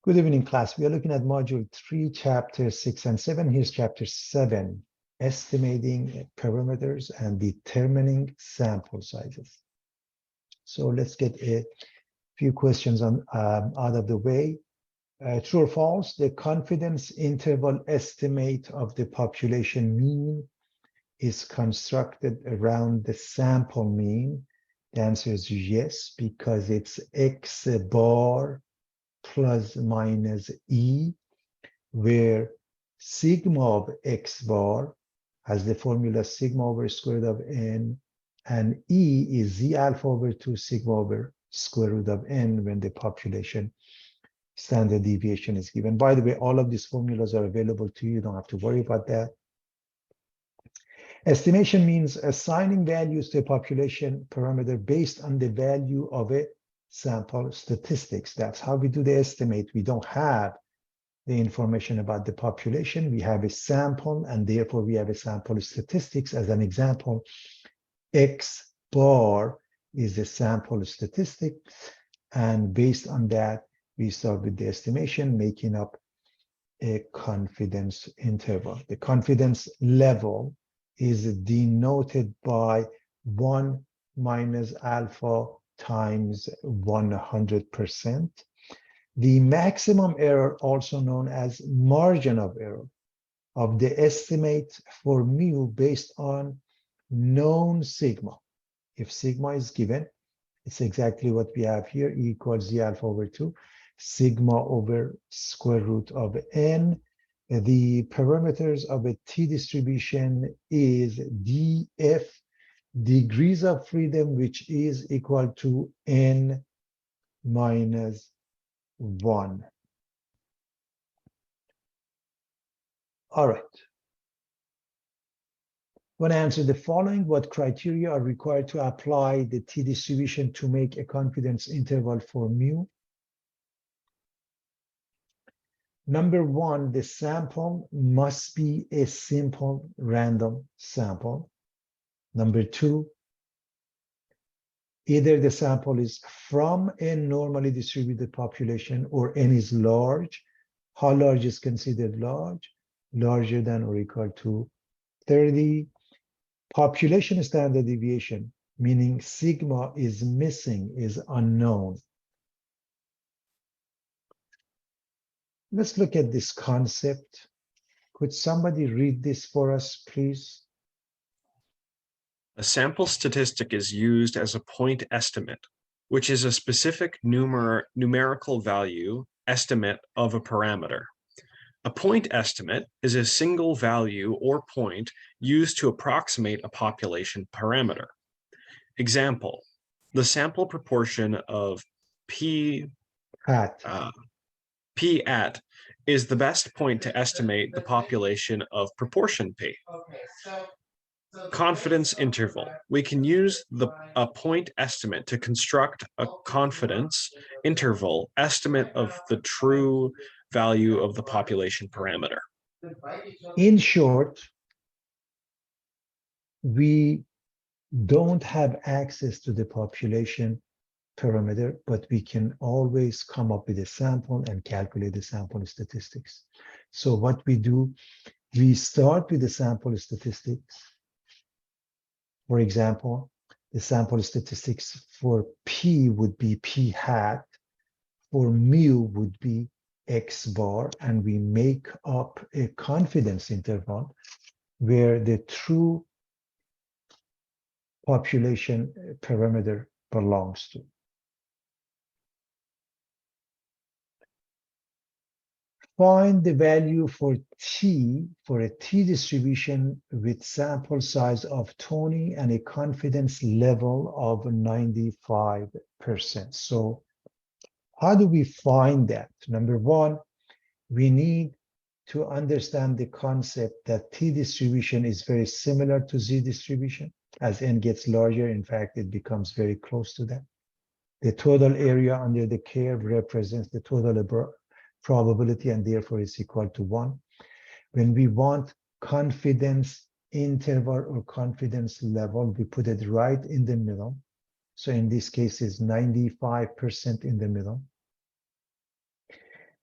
Good evening, class. We are looking at module 3, chapter 6 and 7. Here's chapter 7, estimating parameters and determining sample sizes. So let's get a few questions on out of the way. True or false, the confidence interval estimate of the population mean is constructed around the sample mean. The answer is yes, because it's X bar plus minus E, where sigma of X bar has the formula sigma over square root of N, and E is Z alpha over 2 sigma over square root of N when the population standard deviation is given. By the way, all of these formulas are available to you. You don't have to worry about that. Estimation means assigning values to a population parameter based on the value of a sample statistics. That's how we do the estimate. We don't have the information about the population. We have a sample, and therefore we have a sample statistics. As an example, X bar is a sample statistic, and based on that, we start with the estimation, making up a confidence interval. The confidence level is denoted by 1 minus alpha times 100%. The maximum error, also known as margin of error, of the estimate for mu based on known sigma. If sigma is given, it's exactly what we have here, E equals Z alpha over 2, sigma over square root of N. The parameters of a T distribution is df, degrees of freedom, which is equal to N minus 1. All right. When I answer the following, what criteria are required to apply the T distribution to make a confidence interval for mu? Number one, the sample must be a simple random sample. Number two, either the sample is from a normally distributed population or N is large. How large is considered large? Larger than or equal to 30. Population standard deviation, meaning sigma is missing, is unknown. Let's look at this concept. Could somebody read this for us, please? A sample statistic is used as a point estimate, which is a specific numerical value estimate of a parameter. A point estimate is a single value or point used to approximate a population parameter. Example, the sample proportion of P at is the best point to estimate the population of proportion P. Confidence interval. We can use a point estimate to construct a confidence interval estimate of the true value of the population parameter. In short, we don't have access to the population parameter, but we can always come up with a sample and calculate the sample statistics. So what we do, we start with the sample statistics. For example, the sample statistics for P would be P hat, for mu would be X bar, and we make up a confidence interval where the true population parameter belongs to. Find the value for T, for a T distribution with sample size of 20 and a confidence level of 95%. So how do we find that? Number one, we need to understand the concept that T distribution is very similar to Z distribution. As N gets larger, in fact, it becomes very close to that. The total area under the curve represents the total probability, and therefore is equal to 1. When we want confidence interval or confidence level, we put it right in the middle. So in this case, it's 95% in the middle.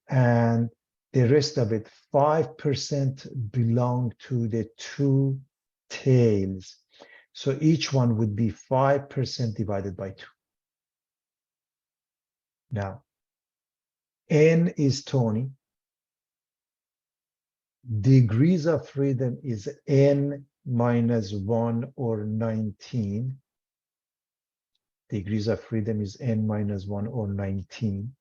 and the rest of it, 5% belong to the two tails. So each one would be 5% divided by 2. Now, N is Tony. Degrees of freedom is N minus 1 or 19. Degrees of freedom is N minus 1 or 19.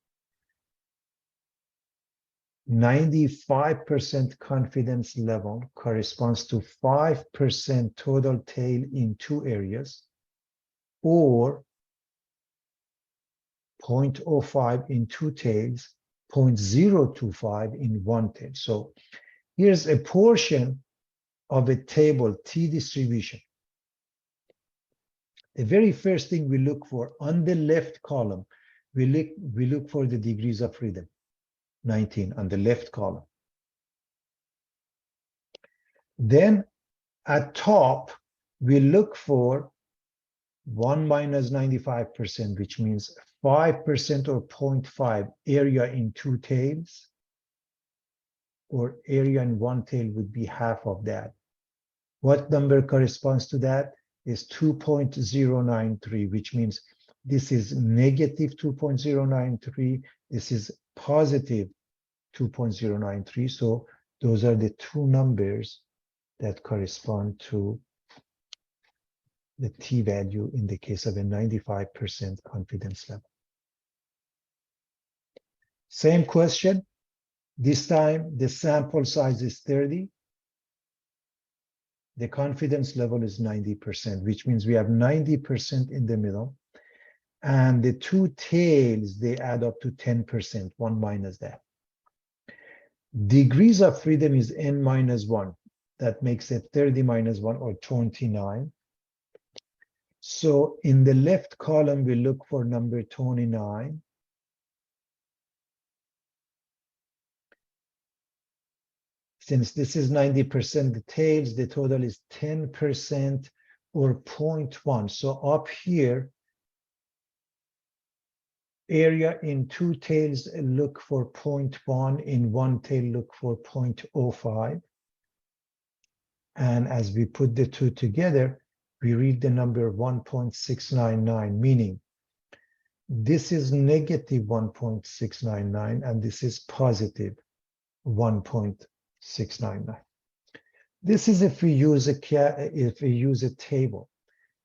95% confidence level corresponds to 5% total tail in 2 areas, or 0.05 in 2 tails, 0.025 in 1 tail. So here's a portion of a table, T distribution. The very first thing we look for on the left column, we look for the degrees of freedom, 19 on the left column. Then at top, we look for 1 minus 95%, which means 5% or 0.5 area in 2 tails, or area in 1 tail would be half of that. What number corresponds to that? Is 2.093, which means this is negative 2.093, this is positive 2.093. So those are the two numbers that correspond to the T value in the case of a 95% confidence level. Same question. This time the sample size is 30. The confidence level is 90%, which means we have 90% in the middle. And the two tails, they add up to 10%, 1 minus that. Degrees of freedom is N minus 1. That makes it 30 minus 1 or 29. So in the left column, we look for number 29. Since this is 90% the tails, the total is 10% or 0.1. So up here, area in 2 tails, look for 0.1. In 1 tail, look for 0.05. And as we put the two together, we read the number 1.699, meaning this is negative 1.699 and this is positive 1.699. This is if we use a table.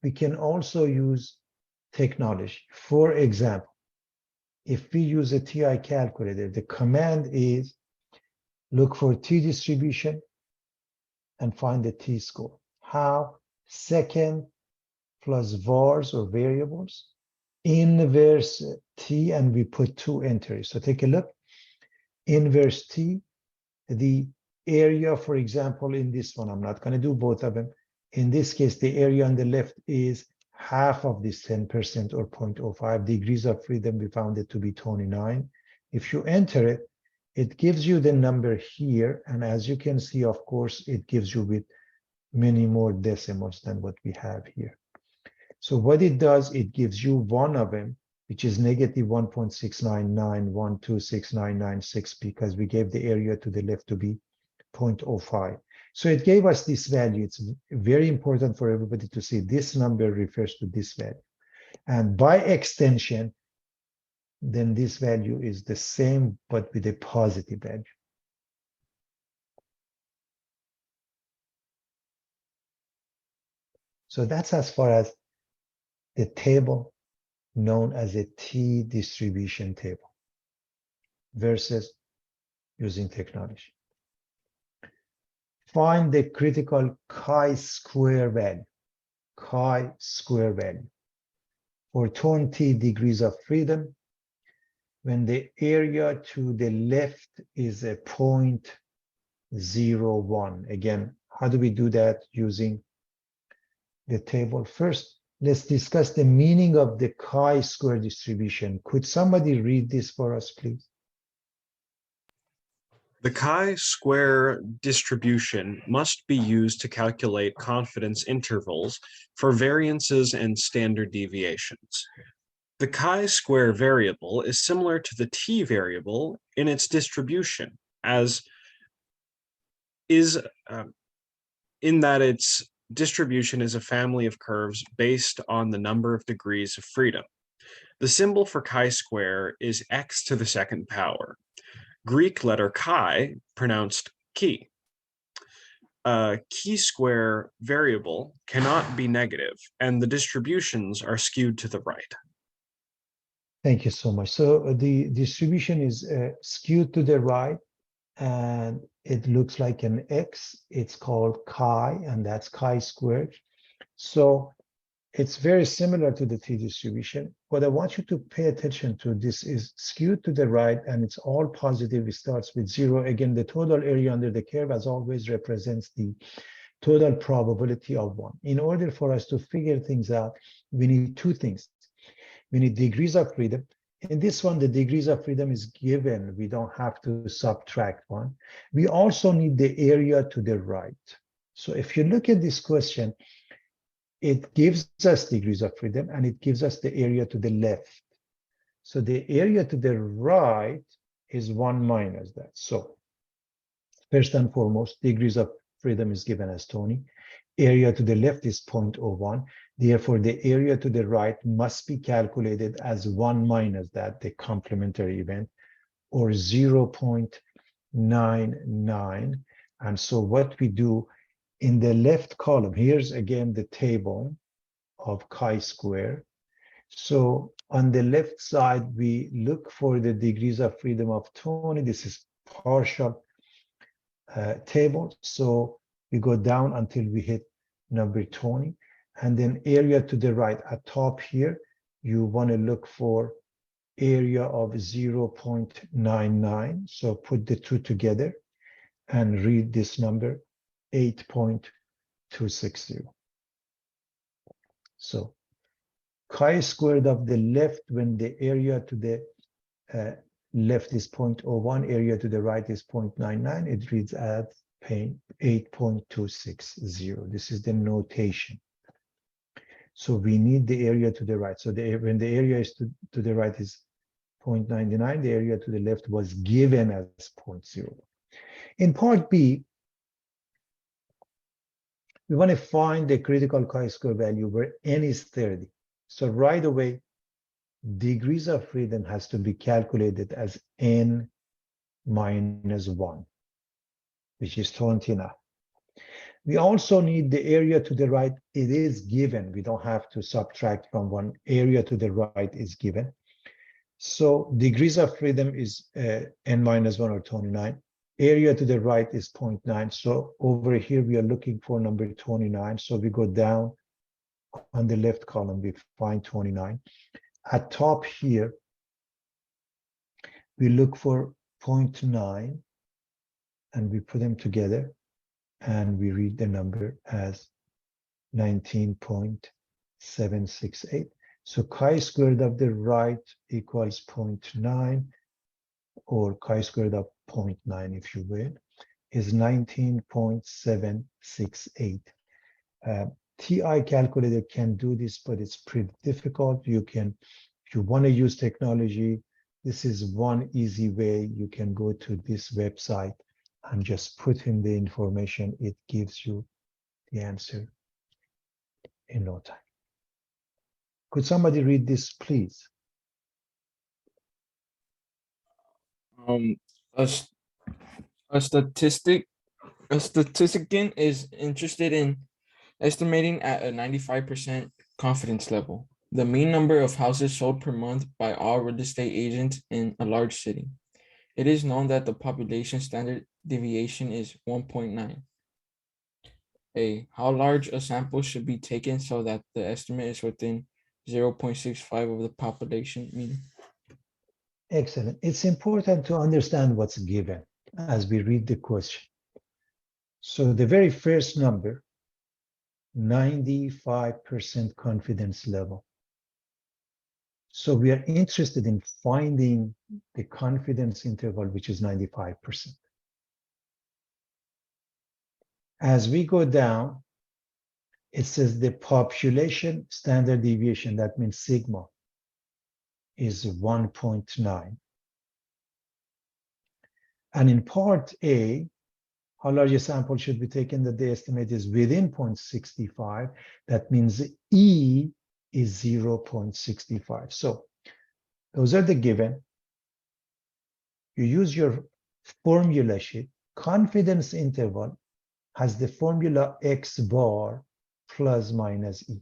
We can also use technology. For example, if we use a TI calculator, the command is look for T distribution and find the T score. How? Second plus vars or variables, inverse T, and we put 2 entries. So take a look. Inverse T, the area, for example, in this one, I'm not going to do both of them. In this case, the area on the left is half of this 10% or 0.05. Degrees of freedom, we found it to be 29. If you enter it, it gives you the number here. And as you can see, of course, it gives you with many more decimals than what we have here. So what it does, it gives you one of them, which is negative 1.699126996, because we gave the area to the left to be 0.05. So it gave us this value. It's very important for everybody to see this number refers to this value. And by extension, then this value is the same, but with a positive value. So that's as far as the table known as a T distribution table versus using technology. Find the critical chi-square value, chi-square value for 20 degrees of freedom when the area to the left is a 0.01. Again, how do we do that using the table? First, let's discuss the meaning of the chi-square distribution. Could somebody read this for us, please? The chi-square distribution must be used to calculate confidence intervals for variances and standard deviations. The chi-square variable is similar to the t variable in its distribution, as is in that its distribution is a family of curves based on the number of degrees of freedom. The symbol for chi-square is x to the second power. Greek letter chi, pronounced chi. A chi-square variable cannot be negative, and the distributions are skewed to the right. Thank you so much. So the distribution is skewed to the right, and it looks like an X. It's called chi, and that's chi squared. So it's very similar to the t distribution. What I want you to pay attention to, this is skewed to the right, and it's all positive. It starts with 0. Again, the total area under the curve, as always, represents the total probability of 1. In order for us to figure things out, we need two things. We need degrees of freedom. In this one, the degrees of freedom is given. We don't have to subtract one. We also need the area to the right. So if you look at this question, it gives us degrees of freedom, and it gives us the area to the left. So the area to the right is 1 minus that. So first and foremost, degrees of freedom is given as 20. Area to the left is 0.01. Therefore, the area to the right must be calculated as 1 minus that, the complementary event, or 0.99. And so what we do in the left column, here's again the table of chi-square. So on the left side, we look for the degrees of freedom of 20. This is partial table. So we go down until we hit number 20. And then area to the right at top here, you want to look for area of 0.99. So put the two together and read this number, 8.260. So chi squared of the left, when the area to the left is 0.01, area to the right is 0.99, it reads as 8.260. This is the notation. So we need the area to the right. So when the area is to the right is 0.99, the area to the left was given as 0.0. In part B, we want to find the critical chi-square value where n is 30. So right away, degrees of freedom has to be calculated as n minus 1, which is 29. We also need the area to the right. It is given. We don't have to subtract from one. Area to the right is given. So degrees of freedom is n minus 1, or 29. Area to the right is 0.9. So over here, we are looking for number 29. So we go down on the left column, we find 29. At top here, we look for 0.9, and we put them together, and we read the number as 19.768. So chi squared of the right equals 0.9, or chi squared of 0.9, if you will, is 19.768. TI calculator can do this, but it's pretty difficult. You can, if you want to use technology, this is one easy way. You can go to this website and just put in the information. It gives you the answer in no time. Could somebody read this, please? A statistician is interested in estimating at a 95% confidence level the mean number of houses sold per month by all real estate agents in a large city. It is known that the population standard deviation is 1.9. A, how large a sample should be taken so that the estimate is within 0.65 of the population mean? Excellent. It's important to understand what's given as we read the question. So the very first number, 95% confidence level. So we are interested in finding the confidence interval, which is 95%. As we go down, it says the population standard deviation, that means sigma. is 1.9. And in part A, how large a sample should be taken that the estimate is within 0.65? That means E is 0.65. So those are the given. You use your formula sheet. Confidence interval has the formula X bar plus minus E.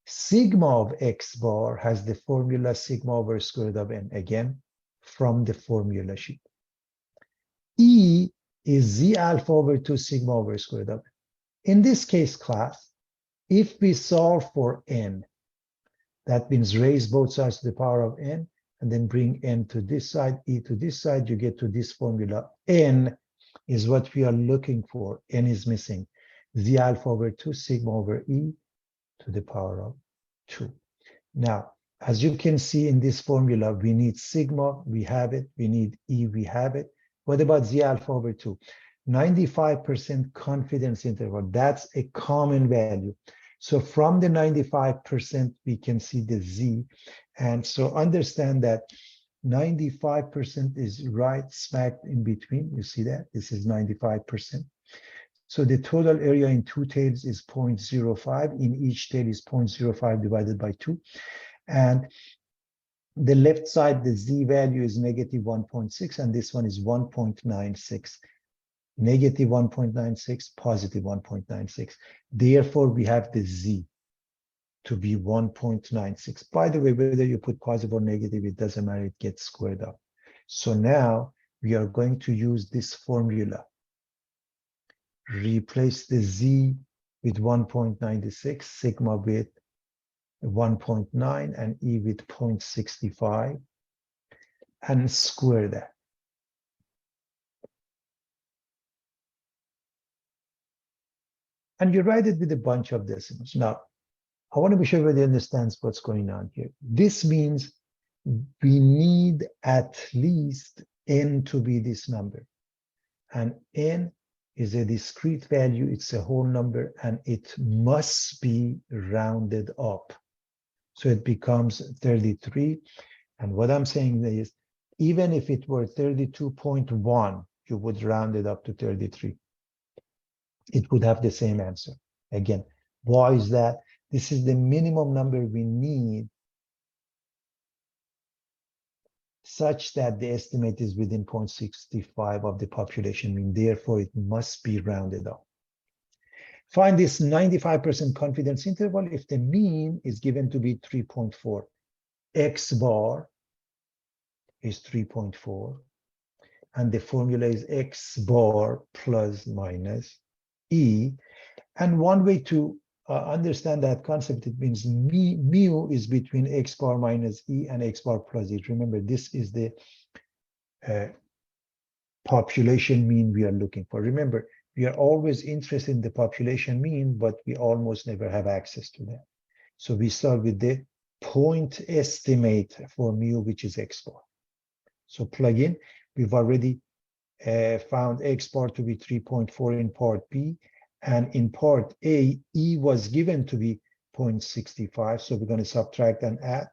Sigma of X bar has the formula sigma over square root of N, again, from the formula sheet. E is Z alpha over 2 sigma over square root of N. In this case, class, if we solve for N, that means raise both sides to the power of N, and then bring N to this side, E to this side, you get to this formula. N is what we are looking for. N is missing. Z alpha over 2 sigma over E to the power of 2. Now, as you can see in this formula, we need sigma, we have it. We need E, we have it. What about Z alpha over 2? 95% confidence interval. That's a common value. So from the 95%, we can see the Z. And so understand that 95% is right smack in between. You see that? This is 95%. So the total area in two tails is 0.05. In each tail is 0.05 divided by 2. And the left side, the Z value is negative 1.6, and this one is 1.96. Negative 1.96, positive 1.96. Therefore, we have the Z to be 1.96. By the way, whether you put positive or negative, it doesn't matter, it gets squared up. So now we are going to use this formula. Replace the Z with 1.96, sigma with 1.9, and E with 0.65, and square that. And you write it with a bunch of decimals. Now, I want to be sure everybody understands what's going on here. This means we need at least N to be this number. And N is a discrete value, it's a whole number, and it must be rounded up. So it becomes 33. And what I'm saying is, even if it were 32.1, you would round it up to 33. It would have the same answer. Again, why is that? This is the minimum number we need such that the estimate is within 0.65 of the population mean. Therefore, it must be rounded up. Find this 95% confidence interval if the mean is given to be 3.4. X bar is 3.4. And the formula is X bar plus minus E. And one way to understand that concept, it means mu is between X bar minus E and X bar plus E. Remember, this is the population mean we are looking for. Remember, we are always interested in the population mean, but we almost never have access to that. So we start with the point estimate for mu, which is X bar. So plug in. We've already found X bar to be 3.4 in part B. And in part A, E was given to be 0.65. So we're going to subtract and add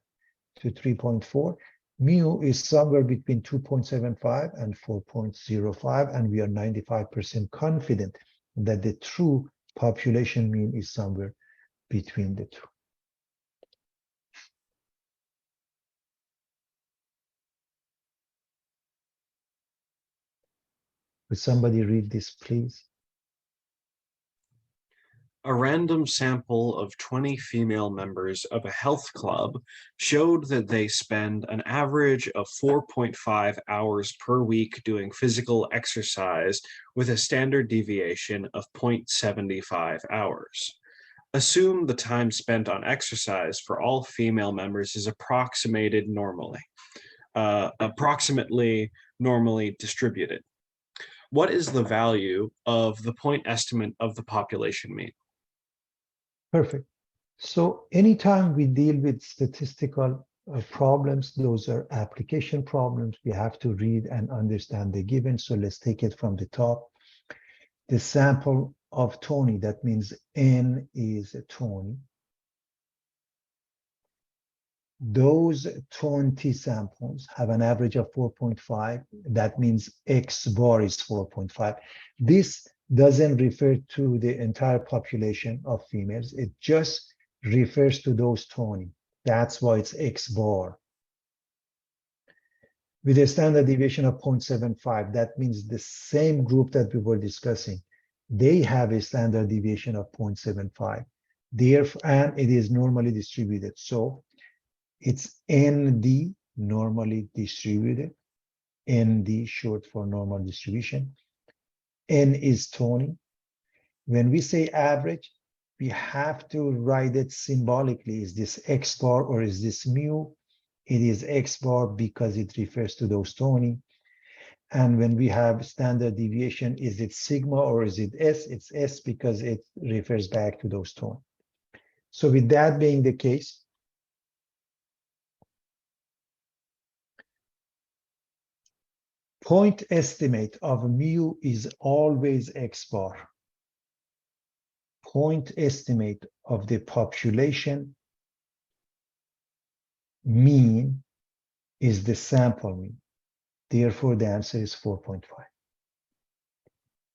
to 3.4. Mu is somewhere between 2.75 and 4.05. And we are 95% confident that the true population mean is somewhere between the two. Would somebody read this, please? A random sample of 20 female members of a health club showed that they spend an average of 4.5 hours per week doing physical exercise with a standard deviation of 0.75 hours. Assume the time spent on exercise for all female members is approximately normally distributed. What is the value of the point estimate of the population mean? Perfect. So anytime we deal with statistical problems, those are application problems. We have to read and understand the given. So let's take it from the top. The sample of 20, that means N is 20. those 20 samples have an average of 4.5. That means X bar is 4.5. This doesn't refer to the entire population of females. It just refers to those 20. That's why it's X bar. With a standard deviation of 0.75, that means the same group that we were discussing, they have a standard deviation of 0.75. Therefore, and it is normally distributed. So it's ND, normally distributed. ND, short for normal distribution. N is 20. When we say average, we have to write it symbolically. Is this X bar or is this mu? It is X bar because it refers to those 20. And when we have standard deviation, is it sigma or is it S? It's S because it refers back to those 20. So with that being the case, point estimate of mu is always X bar. Point estimate of the population mean is the sample mean. Therefore, the answer is 4.5.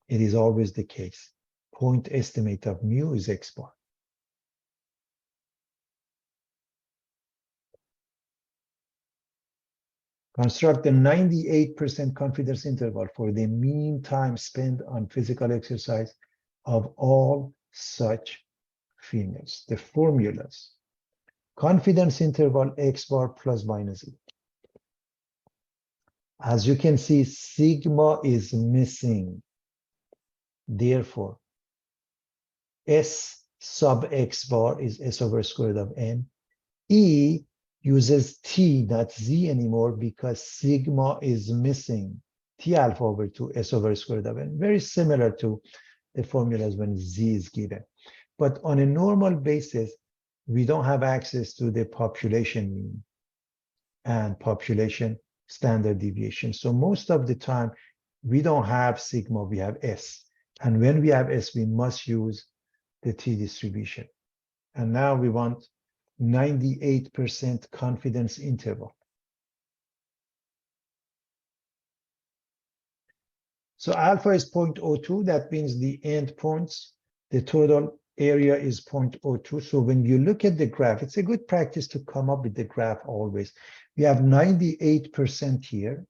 It is always the case. Point estimate of mu is X bar. Construct a 98% confidence interval for the mean time spent on physical exercise of all such females. The formulas. Confidence interval X bar plus minus E. As you can see, sigma is missing. Therefore, S sub X bar is S over square root of N. E uses T, not Z anymore, because sigma is missing. T alpha over 2 S over square root of N. Very similar to the formulas when Z is given. But on a normal basis, we don't have access to the population mean and population standard deviation. So most of the time, we don't have sigma, we have S. And when we have S, we must use the T distribution. And now we want 98% confidence interval. So alpha is 0.02. That means the end points, the total area is 0.02. So when you look at the graph, it's a good practice to come up with the graph always. We have 98% here.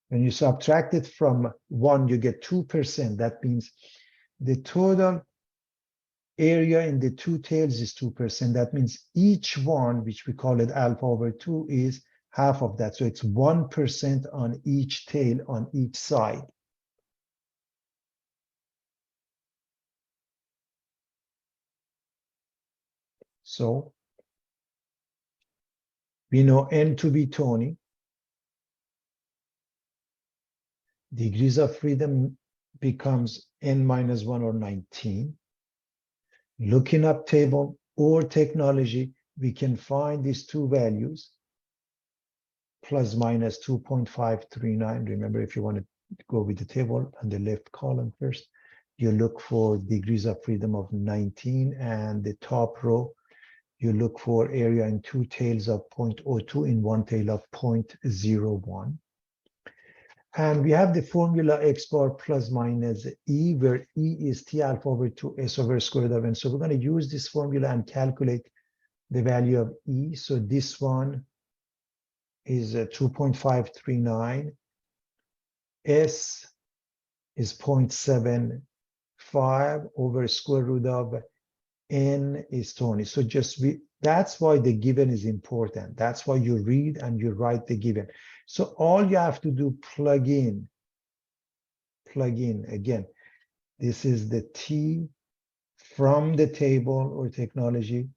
When you subtract it from 1, you get 2%. That means the total area in the two tails is 2%. That means each one, which we call it alpha over 2, is half of that. So it's 1% on each tail on each side. So we know N to be 20. Degrees of freedom becomes N minus 1 or 19. Looking up table or technology, we can find these two values, plus minus 2.539. Remember, if you want to go with the table on the left column first, you look for degrees of freedom of 19, and the top row, you look for area in two tails of 0.02, in one tail of 0.01. And we have the formula X bar plus minus E, where E is T alpha over 2 S over square root of N. So we're going to use this formula and calculate the value of E. So this one is 2.539. S is 0.75 over square root of N is 20. So that's why the given is important. That's why you read and you write the given. So all you have to do, plug in again. This is the T from the table or technology.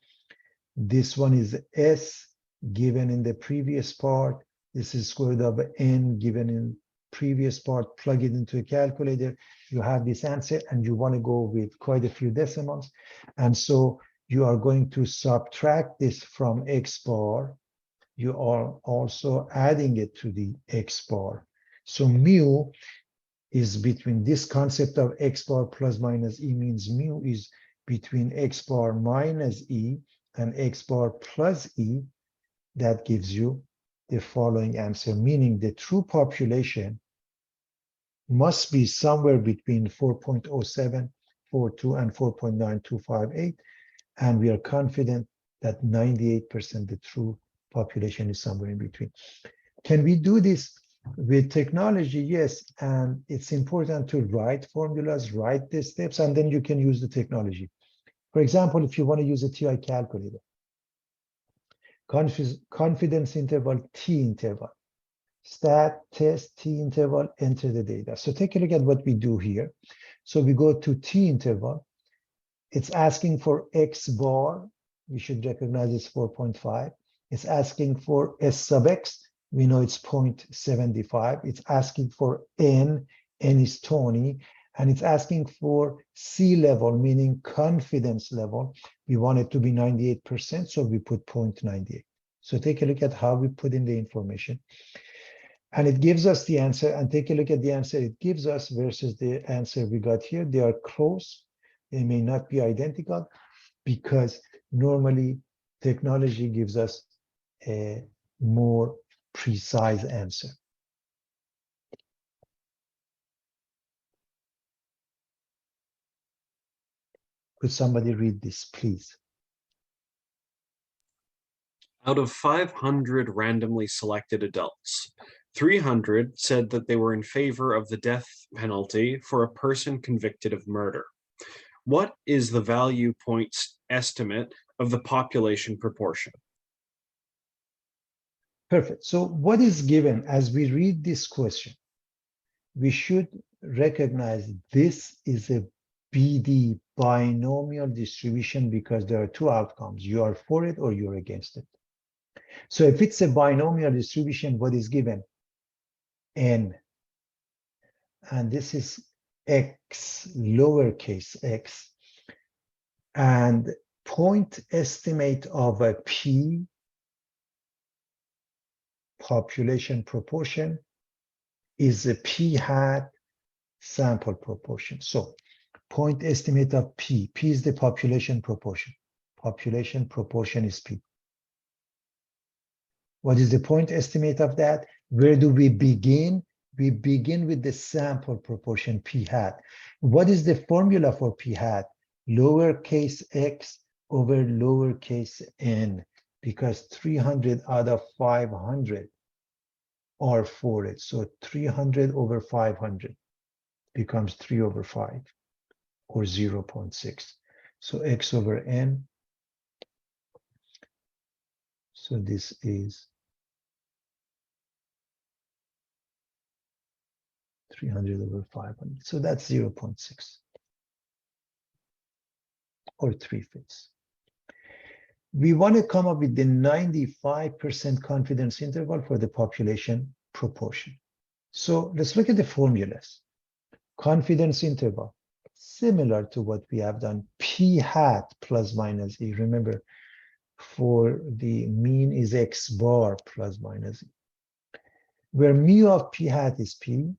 This one is S given in the previous part. This is square root of N given in previous part. Plug it into a calculator. You have this answer, and you want to go with quite a few decimals. And so you are going to subtract this from X bar. You are also adding it to the X bar. So mu is between this concept of x bar plus minus e means mu is between x bar minus e and x bar plus e, that gives you the following answer, meaning the true population must be somewhere between 4.0742 and 4.9258, and we are confident that 98% the true population is somewhere in between. Can we do this with technology? Yes, and it's important to write formulas, write the steps, and then you can use the technology. For example, if you want to use a TI calculator, confidence interval, T interval, stat, test, T interval, enter the data. So take a look at what we do here. So we go to T interval. It's asking for X bar. We should recognize it's 4.5. It's asking for S sub X. We know it's 0.75. It's asking for N is 20. And it's asking for C level, meaning confidence level. We want it to be 98%, so we put 0.98. So take a look at how we put in the information. And it gives us the answer. And take a look at the answer it gives us versus the answer we got here. They are close. They may not be identical because normally technology gives us a more precise answer. Could somebody read this, please? Out of 500 randomly selected adults, 300 said that they were in favor of the death penalty for a person convicted of murder. What is the value points estimate of the population proportion? Perfect. So what is given as we read this question? We should recognize this is a BD, binomial distribution, because there are two outcomes. You are for it or you're against it. So if it's a binomial distribution, what is given? N. And this is X, lowercase x. And point estimate of a P, population proportion, is a P hat sample proportion. So point estimate of P. P is the population proportion. Population proportion is P. What is the point estimate of that? Where do we begin? We begin with the sample proportion P hat. What is the formula for P hat? Lowercase x over lowercase n, because 300 out of 500 are for it. So 300 over 500 becomes 3 over 5, or 0.6. So x over n. So this is 300 over 500. So that's 0.6, or 3/5. We want to come up with the 95% confidence interval for the population proportion. So let's look at the formulas. Confidence interval, similar to what we have done, P hat plus minus E. Remember, for the mean is X bar plus minus E. Where mu of P hat is P,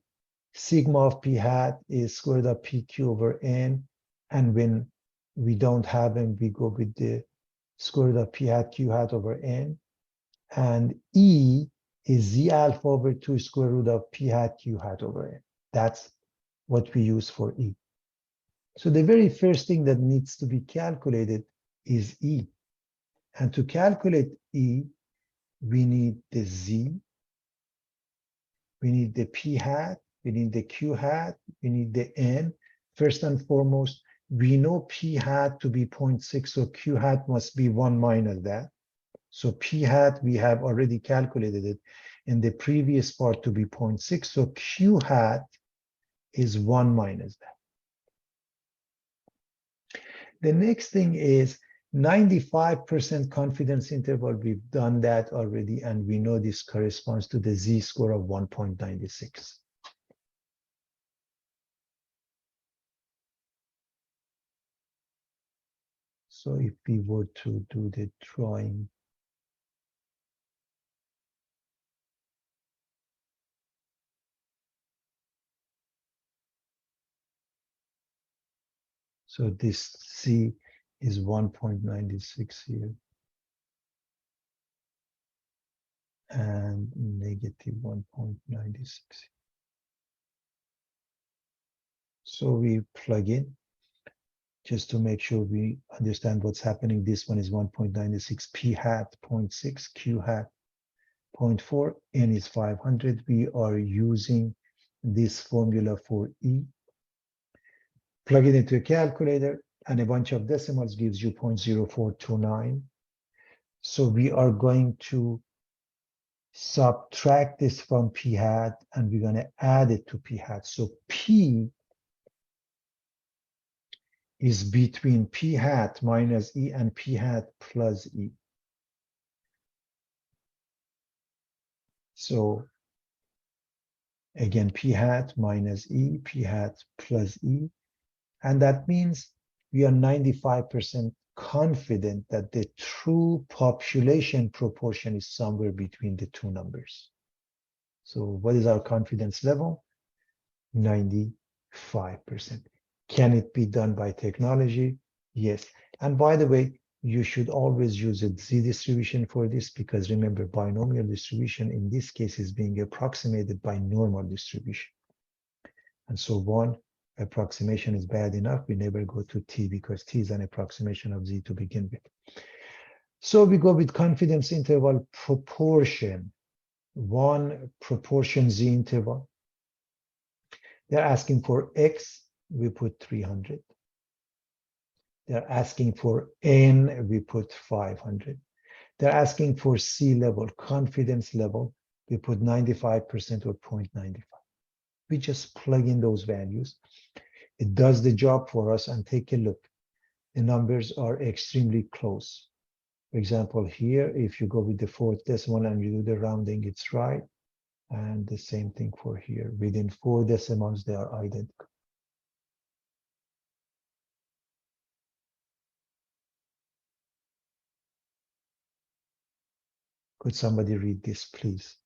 sigma of P hat is square root of PQ over N. And when we don't have them, we go with the square root of P hat Q hat over N. And E is Z alpha over 2 square root of P hat Q hat over N. That's what we use for E. So the very first thing that needs to be calculated is E. And to calculate E, we need the Z, we need the P hat, we need the Q hat, we need the N. First and foremost, we know P hat to be 0.6, so Q hat must be 1 minus that. So P hat, we have already calculated it in the previous part to be 0.6, so Q hat is 1 minus that. The next thing is 95% confidence interval. We've done that already, and we know this corresponds to the z-score of 1.96. So if we were to do the drawing, So this C is 1.96 here. And negative 1.96. So we plug in just to make sure we understand what's happening. This one is 1.96, P hat 0.6, Q hat 0.4, N is 500. We are using this formula for E. Plug it into a calculator and a bunch of decimals gives you 0.0429. So we are going to subtract this from P hat and we're going to add it to P hat. So P is between P hat minus E and P hat plus E. So again, P hat minus E, P hat plus E. And that means we are 95% confident that the true population proportion is somewhere between the two numbers. So what is our confidence level? 95%. Can it be done by technology? Yes. And by the way, you should always use a Z distribution for this because remember, binomial distribution in this case is being approximated by normal distribution. And so one approximation is bad enough. We never go to T because T is an approximation of Z to begin with. So we go with confidence interval proportion. One proportion Z interval. They're asking for X, we put 300. They're asking for N, we put 500. They're asking for C level, confidence level, we put 95% or 0.95. We just plug in those values. It does the job for us and take a look. The numbers are extremely close. For example, here, if you go with the fourth decimal and you do the rounding, it's right. And the same thing for here. Within 4 decimals, they are identical. Could somebody read this, please?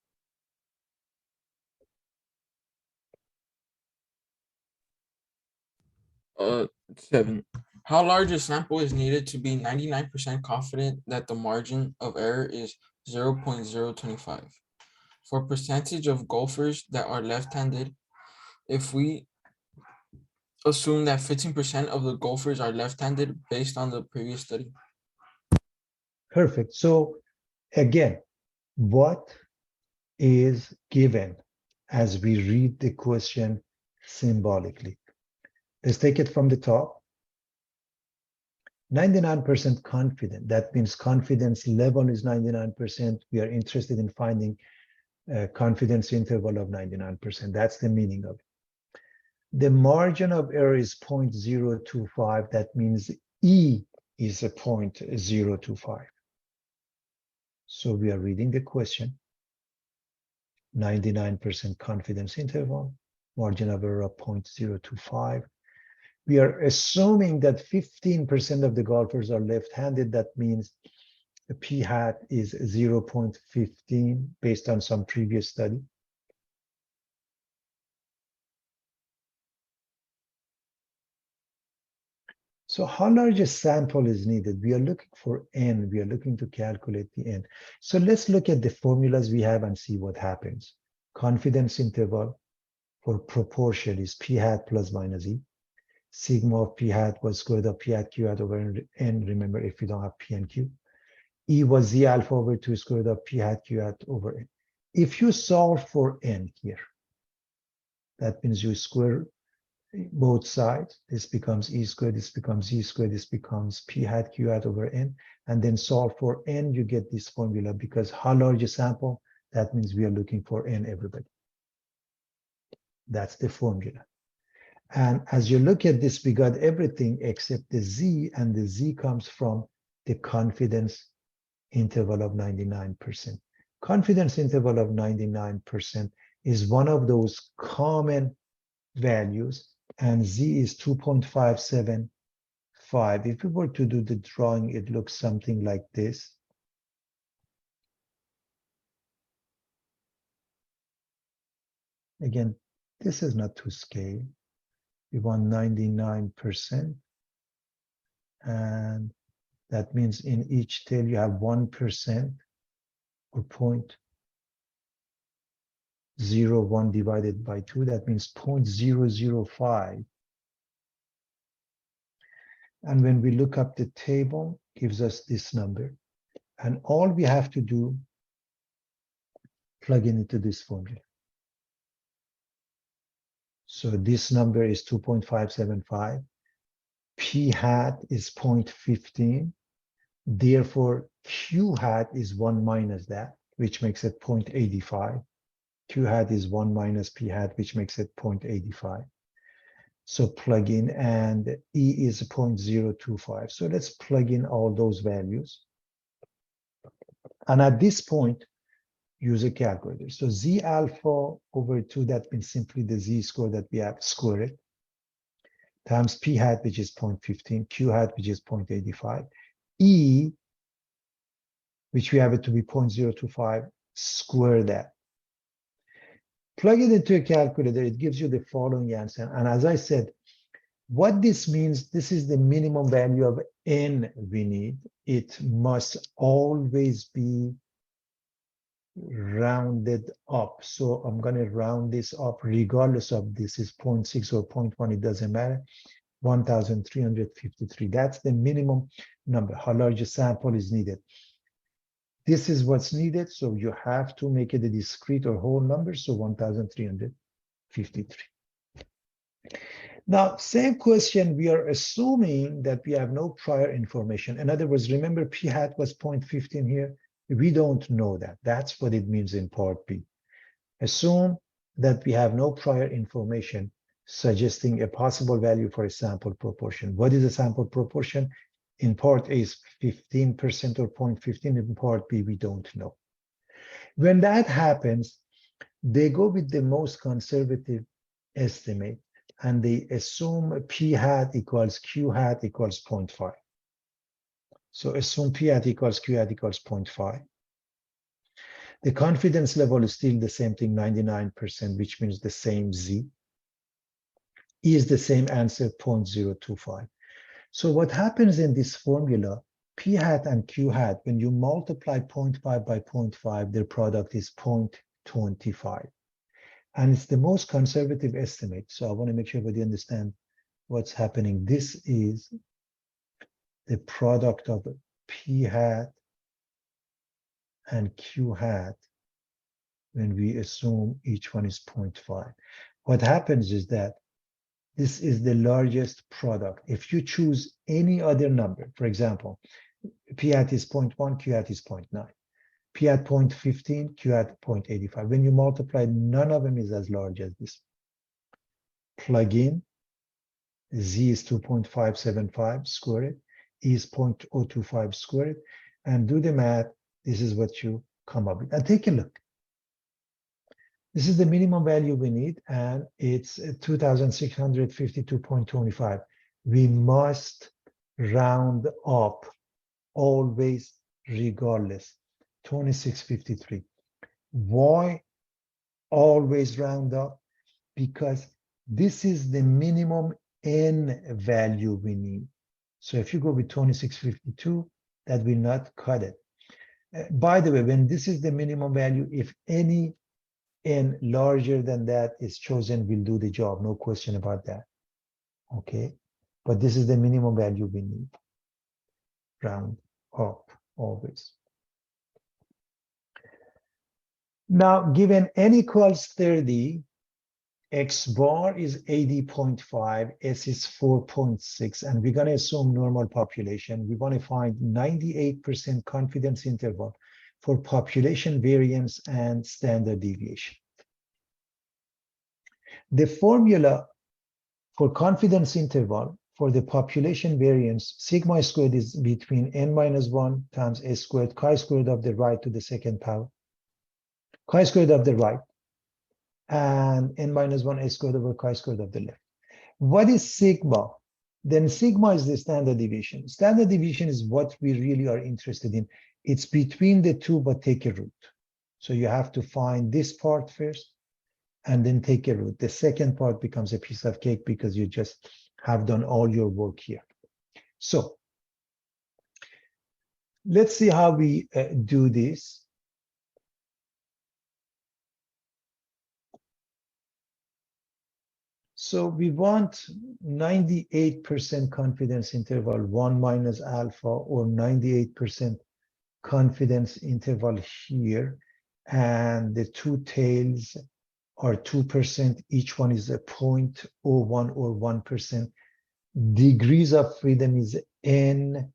Uh, 7. How large a sample is needed to be 99% confident that the margin of error is 0.025? For percentage of golfers that are left-handed, if we assume that 15% of the golfers are left-handed based on the previous study. Perfect. So again, what is given as we read the question symbolically? Let's take it from the top. 99% confident. That means confidence level is 99%. We are interested in finding a confidence interval of 99%. That's the meaning of it. The margin of error is 0.025. That means E is a 0.025. So we are reading the question. 99% confidence interval, margin of error of 0.025. We are assuming that 15% of the golfers are left-handed. That means the P hat is 0.15 based on some previous study. So how large a sample is needed? We are looking for N. We are looking to calculate the N. So let's look at the formulas we have and see what happens. Confidence interval for proportion is P hat plus minus E. Sigma of P hat was square root of P hat Q hat over N. Remember, if you don't have P and Q. E was Z alpha over 2 square root of P hat Q hat over N. If you solve for N here, that means you square both sides. This becomes E squared, this becomes Z squared, this becomes P hat Q hat over N. And then solve for N, you get this formula because how large a sample? That means we are looking for N everybody. That's the formula. And as you look at this, we got everything except the Z, and the Z comes from the confidence interval of 99%. Confidence interval of 99% is one of those common values, and Z is 2.575. If we were to do the drawing, it looks something like this. Again, this is not to scale. We want 99%. And that means in each tail you have 1% or 0.01 divided by 2. That means 0.005. And when we look up the table, gives us this number. And all we have to do, plug into this formula. So this number is 2.575. P hat is 0.15. Therefore, Q hat is 1 minus that, which makes it 0.85. Q hat is 1 minus P hat, which makes it 0.85. So plug in, and E is 0.025. So let's plug in all those values. And at this point, use a calculator. So Z alpha over 2, that means simply the Z score that we have, square it, times P hat, which is 0.15, Q hat, which is 0.85, E, which we have it to be 0.025, square that. Plug it into a calculator, it gives you the following answer. And as I said, what this means, this is the minimum value of N we need. It must always be rounded up. So I'm going to round this up regardless of this is 0.6 or 0.1, it doesn't matter. 1,353. That's the minimum number, how large a sample is needed. This is what's needed, so you have to make it a discrete or whole number, so 1,353. Now, same question, we are assuming that we have no prior information. In other words, remember P hat was 0.15 here. We don't know that. That's what it means in part B. Assume that we have no prior information suggesting a possible value for a sample proportion. What is a sample proportion? In part A is 15% or 0.15. In part B, we don't know. When that happens, they go with the most conservative estimate, and they assume P hat equals Q hat equals 0.5. So assume P hat equals Q hat equals 0.5. The confidence level is still the same thing, 99%, which means the same Z. E is the same answer, 0.025. So what happens in this formula, P hat and Q hat, when you multiply 0.5 by 0.5, their product is 0.25. And it's the most conservative estimate. So I want to make sure everybody understand what's happening. This is the product of P hat and Q hat when we assume each one is 0.5. What happens is that this is the largest product. If you choose any other number, for example, P hat is 0.1, Q hat is 0.9. P hat 0.15, Q hat 0.85. When you multiply, none of them is as large as this. Plug in, Z is 2.575, square it, E is 0.025, square it, and do the math. This is what you come up with. And take a look. This is the minimum value we need, and it's 2,652.25. We must round up always, regardless. 2653. Why always round up? Because this is the minimum N value we need. So if you go with 2652, that will not cut it. By the way, when this is the minimum value, if any N larger than that is chosen, will do the job. No question about that. Okay. But this is the minimum value we need. Round up always. Now, given N equals 30, X bar is 80.5, S is 4.6, and we're going to assume normal population. We want to find 98% confidence interval for population variance and standard deviation. The formula for confidence interval for the population variance, sigma squared is between n minus 1 times s squared, chi-squared of the right to the second power, chi-squared of the right, and n minus 1 s squared over chi-squared of the left. What is sigma? Then sigma is the standard deviation. Standard deviation is what we really are interested in. It's between the two, but take a root. So you have to find this part first, and then take a root. The second part becomes a piece of cake because you just have done all your work here. So Let's see how we do this. So we want 98% confidence interval 1 minus alpha, or 98% confidence interval here, and the two tails are 2%, each one is a 0.01 or 1%. Degrees of freedom is n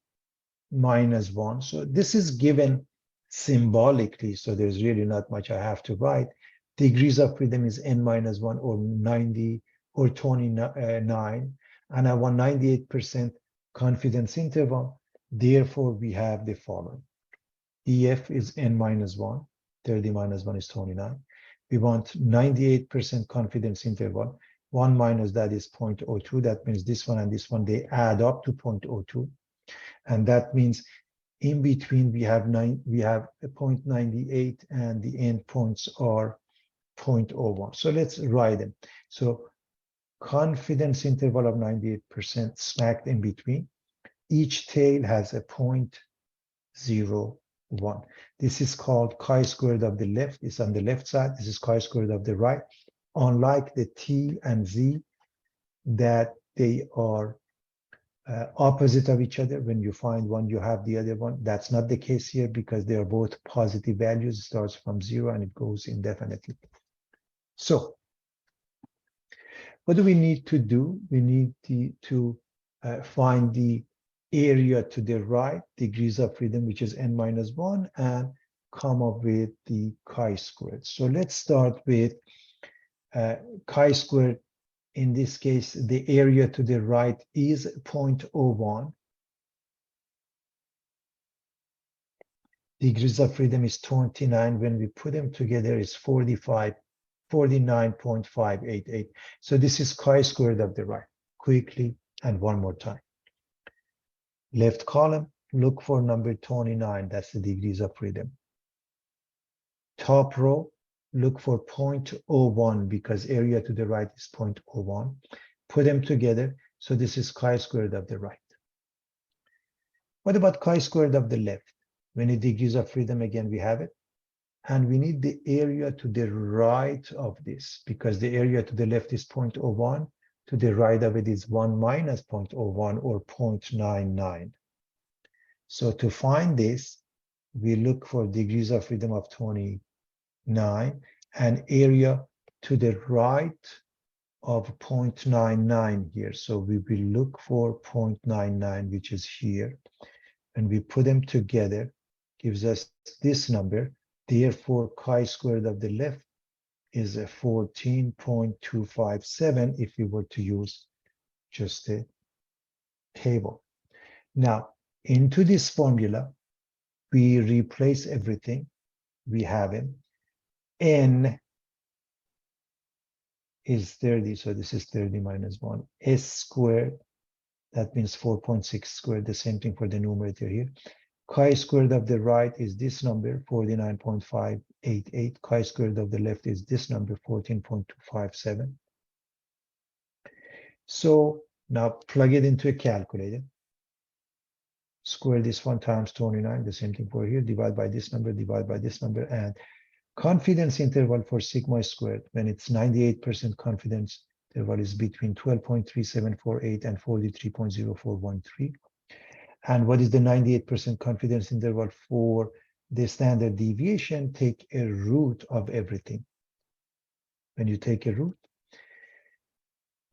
minus 1. So this is given symbolically, so there's really not much I have to write. Degrees of freedom is n minus 1, or 90 or 29, and I want 98% confidence interval. Therefore, we have the following. EF is n minus 1, 30 minus 1 is 29. We want 98% confidence interval. 1 minus that is 0.02. That means this one and this one, they add up to 0.02. And that means in between we have a 0.98, and the endpoints are 0.01. So let's write them. So confidence interval of 98% smacked in between. Each tail has a 0.01. This is called chi-squared of the left. It's on the left side. This is chi-squared of the right. Unlike the T and Z, that they are opposite of each other. When you find one, you have the other one. That's not the case here, because they are both positive values. It starts from 0 and it goes indefinitely. So what do we need to do? We need to find the area to the right, degrees of freedom, which is n minus 1, and come up with the chi-squared. So let's start with chi-squared. In this case, the area to the right is 0.01. Degrees of freedom is 29. When we put them together, it's 49.588. So this is chi-squared of the right. Quickly, and one more time. Left column, look for number 29. That's the degrees of freedom. Top row, look for 0.01, because area to the right is 0.01. Put them together. So this is chi-squared of the right. What about chi-squared of the left? We need degrees of freedom again, we have it. And we need the area to the right of this, because the area to the left is 0.01. To the right of it is 1 minus 0.01, or 0.99. So to find this, we look for degrees of freedom of 29, and area to the right of 0.99 here. So we will look for 0.99, which is here. And we put them together, gives us this number. Therefore, chi-squared of the left is a 14.257 if we were to use just a table. Now, into this formula, we replace everything. We have it. N is 30, so this is 30 minus 1. S squared, that means 4.6 squared, the same thing for the numerator here. Chi-squared of the right is this number, 49.588. Chi-squared of the left is this number, 14.257. So now plug it into a calculator. Square this one times 29, the same thing for here. Divide by this number, divide by this number, and confidence interval for sigma squared, when it's 98% confidence interval, is between 12.3748 and 43.0413. And what is the 98% confidence interval for the standard deviation? Take a root of everything. When you take a root,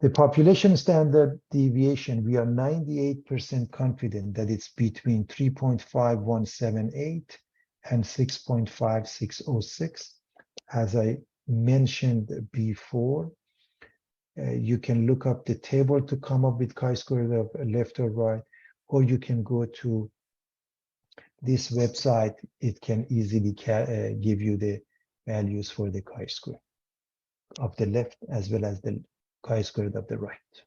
the population standard deviation, we are 98% confident that it's between 3.5178 and 6.5606. As I mentioned before, you can look up the table to come up with chi-squared of left or right, or you can go to this website. It can easily give you the values for the chi-square of the left as well as the chi-squared of the right.